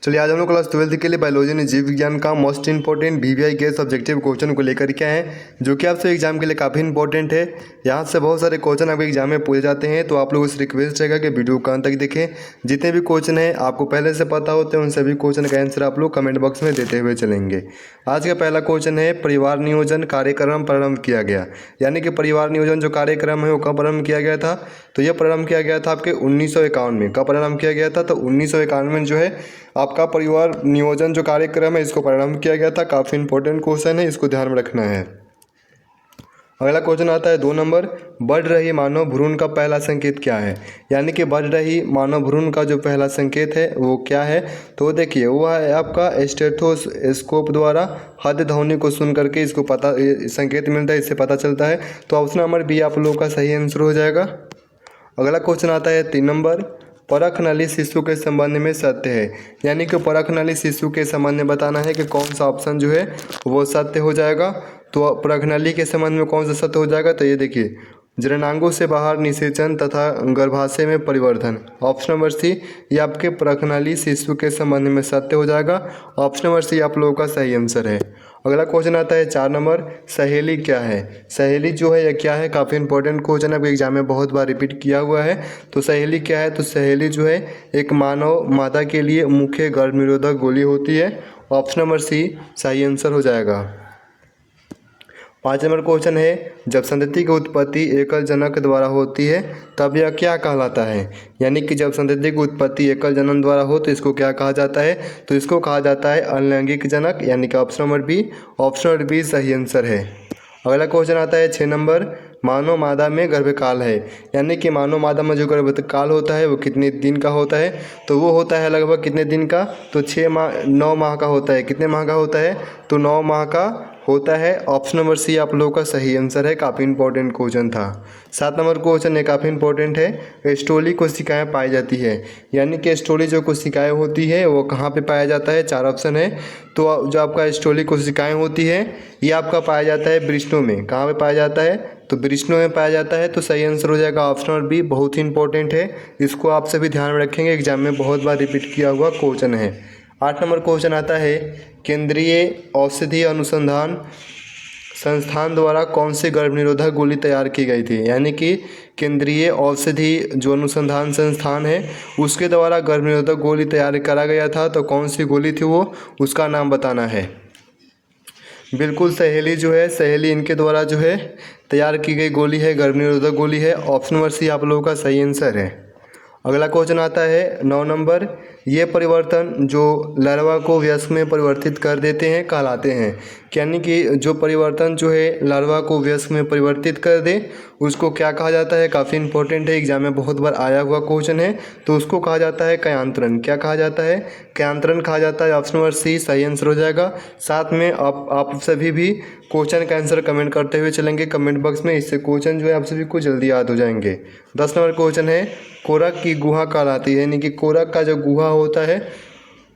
चलिए आज हम लोग क्लास 12th के लिए बायोलॉजी ने जीव विज्ञान का मोस्ट इंपॉर्टेंट वीवीआई के सब्जेक्टिव क्वेश्चन को लेकर के आए हैं, जो कि आपसे एग्जाम के लिए काफ़ी इंपॉर्टेंट है। यहाँ से बहुत सारे क्वेश्चन आपके एग्जाम में पूछे जाते हैं, तो आप लोगों से रिक्वेस्ट रहेगा कि वीडियो का अंत तक देखें। जितने भी क्वेश्चन हैं आपको पहले से पता होते हैं, उन सभी क्वेश्चन का आंसर आप लोग कमेंट बॉक्स में देते हुए चलेंगे। आज का पहला क्वेश्चन है, परिवार नियोजन कार्यक्रम प्रारंभ किया गया। यानी कि परिवार नियोजन जो कार्यक्रम है वो कब प्रारंभ किया गया था? तो यह प्रारंभ किया गया था आपके 1951 में। कब प्रारंभ किया गया था? तो 1951 में जो है आपका परिवार नियोजन जो कार्यक्रम है इसको प्रारंभ किया गया था। काफ़ी इंपॉर्टेंट क्वेश्चन है, इसको ध्यान में रखना है। अगला क्वेश्चन आता है 2 नंबर, बढ़ रही मानव भ्रूण का पहला संकेत क्या है? यानी कि बढ़ रही मानव भ्रूण का जो पहला संकेत है वो क्या है? तो देखिए वो है आपका स्टेथोस्कोप द्वारा हद ध्वनि को सुन करके इसको पता संकेत मिलता है, इससे पता चलता है। तो ऑप्शन नंबर बी आप लोगों का सही आंसर हो जाएगा। अगला क्वेश्चन आता है 3 नंबर, परख नली शिशु के संबंध में सत्य है। यानी कि परख नली शिशु के संबंध में बताना है कि कौन सा ऑप्शन जो है वो सत्य हो जाएगा। तो परख नली के संबंध में कौन सा सत्य हो जाएगा? तो ये देखिए, जननांगों से बाहर निषेचन तथा गर्भाशय में परिवर्धन। ऑप्शन नंबर सी ये आपके परख नली शिशु के संबंध में सत्य हो जाएगा। ऑप्शन नंबर सी आप लोगों का सही आंसर है। अगला क्वेश्चन आता है 4 नंबर, सहेली क्या है? सहेली जो है यह क्या है? काफ़ी इंपॉर्टेंट क्वेश्चन है, आपके एग्जाम में बहुत बार रिपीट किया हुआ है। तो सहेली क्या है? तो सहेली जो है एक मानव मादा के लिए मुख्य गर्भनिरोधक गोली होती है। ऑप्शन नंबर सी सही आंसर हो जाएगा। 5 नंबर क्वेश्चन है, जब संतति की उत्पत्ति एकल जनक द्वारा होती है तब यह क्या कहलाता है? यानी कि जब संतति की उत्पत्ति एकल जनन द्वारा हो तो इसको क्या कहा जाता है? तो इसको कहा जाता है अनलैंगिक जनक, यानी कि option number B. Option number B सही आंसर है। अगला क्वेश्चन आता है 6 नंबर, मानव मादा में गर्भकाल है। यानी कि मानव मादा में जो गर्भकाल होता है वो कितने दिन का होता है? तो वो होता है लगभग कितने दिन का? तो 9 माह का होता है। कितने माह का होता है? तो 9 माह का होता है। ऑप्शन नंबर सी आप लोगों का सही आंसर है। काफ़ी इंपॉर्टेंट क्वेश्चन था। 7 नंबर क्वेश्चन है, काफ़ी इंपॉर्टेंट है, स्टोली कोशिकाएं पाई जाती है। यानी कि स्टोली जो कोशिकाएं होती है वो कहाँ पे पाया जाता है? 4 ऑप्शन है। तो जो आपका स्टोली कोशिकाएं होती है ये आपका पाया जाता है वृषणों में। कहाँ पे पाया जाता है? तो वृषणों में पाया जाता है। तो सही आंसर हो जाएगा ऑप्शन नंबर बी। बहुत ही इंपॉर्टेंट है, इसको आप सभी ध्यान में रखेंगे, एग्जाम में बहुत बार रिपीट किया हुआ क्वेश्चन है। 8 नंबर क्वेश्चन आता है, केंद्रीय औषधि अनुसंधान संस्थान द्वारा कौन सी गर्भनिरोधक गोली तैयार की गई थी? यानी कि केंद्रीय औषधि जो अनुसंधान संस्थान है उसके द्वारा गर्भनिरोधक गोली तैयार करा गया था। तो कौन सी गोली थी वो, उसका नाम बताना है। बिल्कुल सहेली जो है, सहेली इनके द्वारा जो है तैयार की गई गोली है, गर्भनिरोधक गोली है। ऑप्शन नंबर सी आप लोगों का सही आंसर है। अगला क्वेश्चन आता है 9 नंबर, ये परिवर्तन जो लार्वा को वयस्क में परिवर्तित कर देते हैं कहलाते हैं। यानी कि जो परिवर्तन जो है लार्वा को वयस्क में परिवर्तित कर दे उसको क्या कहा जाता है? काफ़ी इंपॉर्टेंट है, एग्जाम में बहुत बार आया हुआ क्वेश्चन है। तो उसको कहा जाता है कयांतरण। क्या कहा जाता है? कयांतरण कहा जाता है। ऑप्शन नंबर सी सही आंसर हो जाएगा। साथ में आप सभी भी क्वेश्चन का आंसर कमेंट करते हुए चलेंगे कमेंट बॉक्स में, इससे क्वेश्चन जो है आप सभी को जल्दी याद हो जाएंगे। 10 नंबर क्वेश्चन है, कोरक की गुहा कहलाती है। यानी कि कोरक का जो गुहा होता है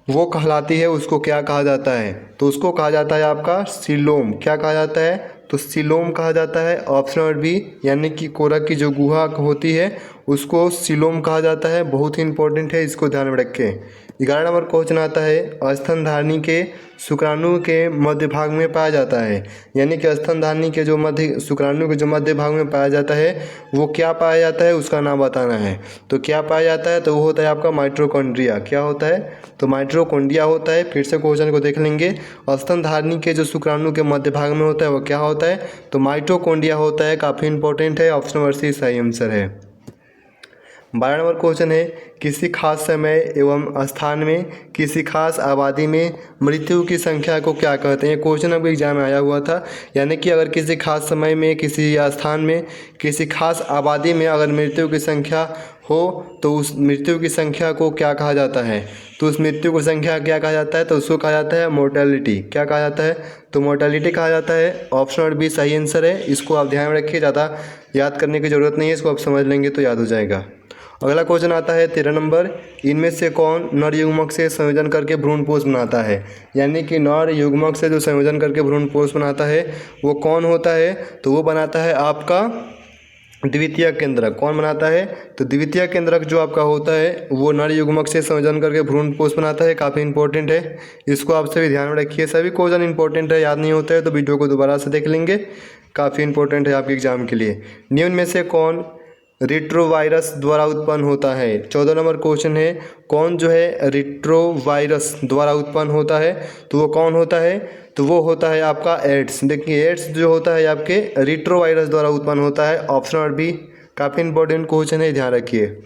वो कहलाती है, उसको क्या कहा जाता है? तो उसको कहा जाता है आपका सीलोम। क्या कहा जाता है? तो सीलोम कहा जाता है। ऑप्शन नंबर बी, यानी कि कोरक की जो गुहा होती है उसको सीलोम कहा जाता है। बहुत ही इंपॉर्टेंट है, इसको ध्यान में रखें। 11 नंबर क्वेश्चन आता है, स्तनधारणी के शुक्राणु के मध्य भाग में पाया जाता है। यानी कि स्तनधारणी के जो शुक्राणु के जो मध्य भाग में पाया जाता है वो क्या पाया जाता है, उसका नाम बताना है। तो क्या पाया जाता है? तो वो होता है आपका माइटोकॉन्ड्रिया। क्या होता है? तो माइटोकॉन्ड्रिया होता है। फिर से क्वेश्चन को देख लेंगे, स्तनधारणी के जो शुक्राणु के मध्य भाग में होता है वो क्या होता है? तो माइटोकॉन्ड्रिया होता है। काफ़ी इंपॉर्टेंट है, ऑप्शन नंबर सी सही आंसर है। 12 नंबर क्वेश्चन है, किसी खास समय एवं स्थान में किसी खास आबादी में मृत्यु की संख्या को क्या कहते हैं? क्वेश्चन आपके एग्जाम में आया हुआ था। यानी कि अगर किसी खास समय में किसी स्थान में किसी खास आबादी में अगर मृत्यु की संख्या हो तो उस मृत्यु की संख्या को क्या कहा जाता है? तो उस मृत्यु की संख्या क्या कहा जाता है? तो उसको कहा जाता है मोर्टेलिटी। क्या कहा जाता है? तो मोर्टेलिटी कहा जाता है। ऑप्शन नंबर बी सही आंसर है। इसको आप ध्यान में रखिए, ज़्यादा याद करने की ज़रूरत नहीं है, इसको आप समझ लेंगे तो याद हो जाएगा। अगला क्वेश्चन आता है 13 नंबर, इनमें से कौन नर युग्मक से संयोजन करके भ्रूणपोष बनाता है? यानी कि नर युग्मक से जो संयोजन करके भ्रूणपोष बनाता है वो कौन होता है? तो वो बनाता है आपका द्वितीय केंद्रक कौन बनाता है? तो द्वितीय केंद्रक जो आपका होता है वो नर युग्मक से संयोजन करके भ्रूणपोष बनाता है। काफ़ी इंपॉर्टेंट है, इसको आप सभी ध्यान में रखिए। सभी क्वेश्चन इंपॉर्टेंट है, याद नहीं होता है तो वीडियो को दोबारा से देख लेंगे, काफ़ी इंपॉर्टेंट है आपके एग्जाम के लिए। निम्न में से कौन रिट्रोवायरस द्वारा उत्पन्न होता है? 14 नंबर क्वेश्चन है, कौन जो है रिट्रोवायरस द्वारा उत्पन्न होता है? तो वो कौन होता है? तो वो होता है आपका एड्स। देखिए एड्स जो होता है आपके रिट्रोवायरस द्वारा उत्पन्न होता है। ऑप्शन नंबर बी काफ़ी इंपॉर्टेंट क्वेश्चन है, ध्यान रखिए।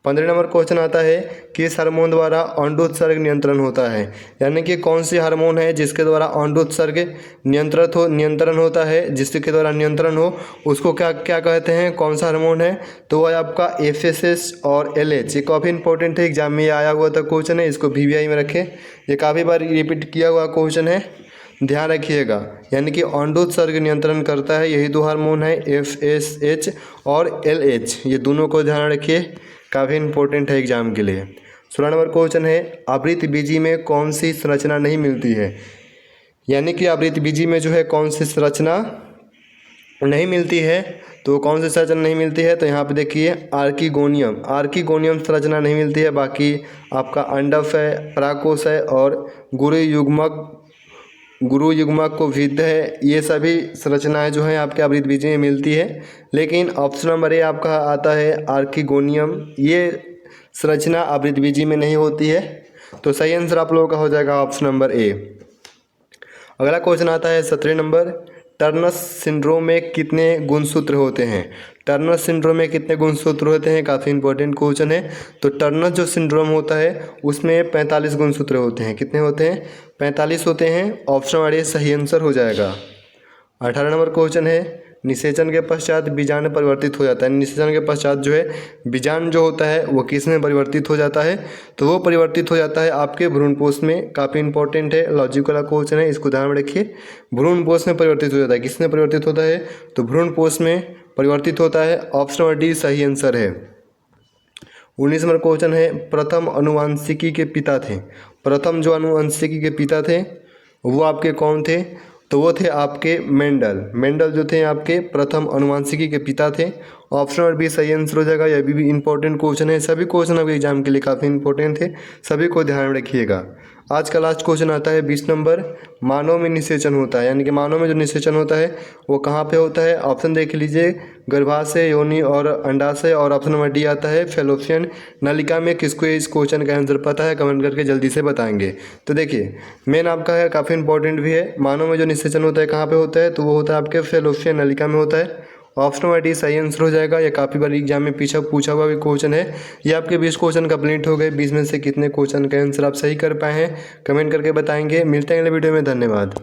15 नंबर क्वेश्चन आता है, किस हार्मोन द्वारा अंडोत्सर्ग नियंत्रण होता है? यानी कि कौन सी हार्मोन है जिसके द्वारा अंडोत्सर्ग नियंत्रण होता है, जिसके द्वारा नियंत्रण हो उसको क्या क्या कहते हैं, कौन सा हार्मोन है? तो वह आपका FSH और LH। ये काफ़ी इंपॉर्टेंट है, एग्जाम में आया हुआ था क्वेश्चन है, इसको VVI में रखें, ये काफ़ी बार रिपीट किया हुआ क्वेश्चन है, ध्यान रखिएगा। यानी कि अंडोत्सर्ग नियंत्रण करता है, यही दो हार्मोन है FSH और LH, ये दोनों को ध्यान रखिए, काफ़ी इंपॉर्टेंट है एग्जाम के लिए। 16 नंबर क्वेश्चन है, आवृतबीजी में कौन सी संरचना नहीं मिलती है? यानी कि आवृतबीजी में जो है कौन सी संरचना नहीं मिलती है? तो कौन सी संरचना नहीं मिलती है? तो यहाँ पे देखिए आर्किगोनियम संरचना नहीं मिलती है। बाकी आपका अंडफ है, पराकोष है और गुरु युग्मक को विद्ध है, ये सभी संरचनाएं जो हैं आपके आवृतबीजी में मिलती है। लेकिन ऑप्शन नंबर ए आपका आता है आर्किगोनियम, ये संरचना आवृतबीजी में नहीं होती है। तो सही आंसर आप लोगों का हो जाएगा ऑप्शन नंबर ए। अगला क्वेश्चन आता है 17 नंबर, टर्नर सिंड्रोम में कितने गुणसूत्र होते हैं? टर्नर सिंड्रोम में कितने गुणसूत्र होते हैं? काफ़ी इंपॉर्टेंट क्वेश्चन है। तो टर्नर जो सिंड्रोम होता है उसमें 45 गुणसूत्र होते हैं। कितने होते हैं? 45 होते हैं। ऑप्शन नंबर ए सही आंसर हो जाएगा। 18 नंबर क्वेश्चन है, निषेचन के पश्चात बीजाणु परिवर्तित हो जाता है। निषेचन के पश्चात जो है बीजाणु जो होता है वो किस में परिवर्तित हो जाता है? तो वो परिवर्तित हो जाता है आपके भ्रूणपोष में। काफ़ी इंपॉर्टेंट है, लॉजिकल क्वेश्चन है, इसको ध्यान में रखिए। भ्रूणपोष में परिवर्तित हो जाता है, किस में परिवर्तित होता है? तो भ्रूणपोष में परिवर्तित होता है। ऑप्शन नंबर डी सही आंसर है। 19 नंबर क्वेश्चन है, प्रथम अनुवांशिकी के पिता थे। प्रथम जो अनुवांशिकी के पिता थे वो आपके कौन थे? तो वो थे आपके मेंडल जो थे आपके प्रथम अनुवांशिकी के पिता थे। ऑप्शन नंबर बी सही आंसर हो जाएगा। यह भी इंपॉर्टेंट क्वेश्चन है, सभी क्वेश्चन आपके एग्जाम के लिए काफ़ी इंपॉर्टेंट थे, सभी को ध्यान में रखिएगा। आज का लास्ट क्वेश्चन आता है 20 नंबर, मानव में निषेचन होता है, यानी कि मानव में जो निषेचन होता है वो कहाँ पे होता है? ऑप्शन देख लीजिए, गर्भाशय, योनि और अंडाशय, और ऑप्शन नंबर डी आता है फेलोपियन नलिका में। किसको इस क्वेश्चन का आंसर पता है कमेंट करके जल्दी से बताएंगे। तो देखिए मेन आपका है, काफ़ी इंपॉर्टेंट भी है, मानव में जो निषेचन होता है कहाँ पे होता है? तो वो होता है आपके फेलोपियन नलिका में होता है। ऑप्शन नंबर डी सही आंसर हो जाएगा। ये काफ़ी बार एग्जाम में पीछे पूछा हुआ भी क्वेश्चन है। ये आपके 20 क्वेश्चन कंप्लीट हो गए। 20 में से कितने क्वेश्चन का आंसर आप सही कर पाए हैं कमेंट करके बताएंगे। मिलते हैं अगले वीडियो में, धन्यवाद।